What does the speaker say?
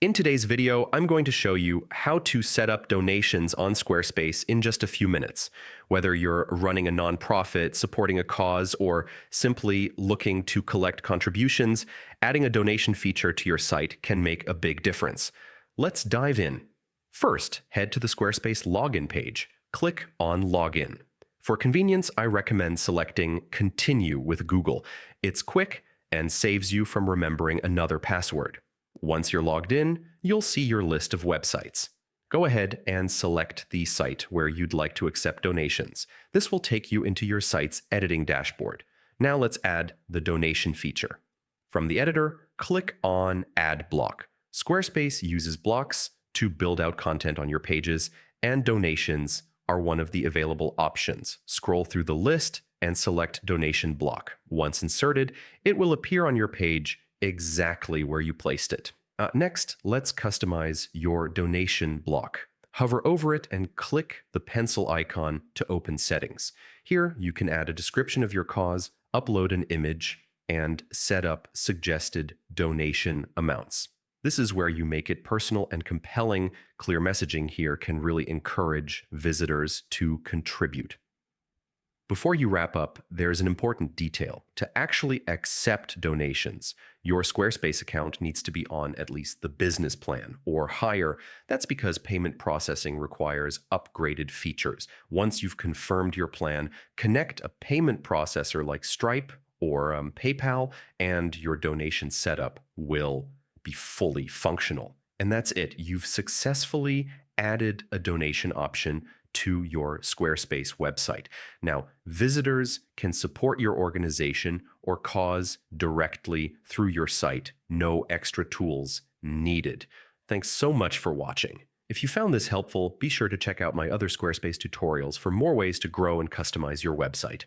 In today's video, I'm going to show you how to set up donations on Squarespace in just a few minutes. Whether you're running a nonprofit, supporting a cause, or simply looking to collect contributions, adding a donation feature to your site can make a big difference. Let's dive in. First, head to the Squarespace login page. Click on Login. For convenience, I recommend selecting Continue with Google. It's quick and saves you from remembering another password. Once you're logged in, you'll see your list of websites. Go ahead and select the site where you'd like to accept donations. This will take you into your site's editing dashboard. Now let's add the donation feature. From the editor, click on Add Block. Squarespace uses blocks to build out content on your pages, and donations are one of the available options. Scroll through the list and select Donation Block. Once inserted, it will appear on your page exactly where you placed it. Next, let's customize your donation block. Hover over it and click the pencil icon to open settings. Here, you can add a description of your cause, upload an image, and set up suggested donation amounts. This is where you make it personal and compelling. Clear messaging here can really encourage visitors to contribute. Before you wrap up, there's an important detail. To actually accept donations, your Squarespace account needs to be on at least the business plan or higher. That's because payment processing requires upgraded features. Once you've confirmed your plan, connect a payment processor like Stripe or PayPal, and your donation setup will be fully functional. And that's it. You've successfully added a donation option to your Squarespace website. Now, visitors can support your organization or cause directly through your site. No extra tools needed. Thanks so much for watching. If you found this helpful, be sure to check out my other Squarespace tutorials for more ways to grow and customize your website.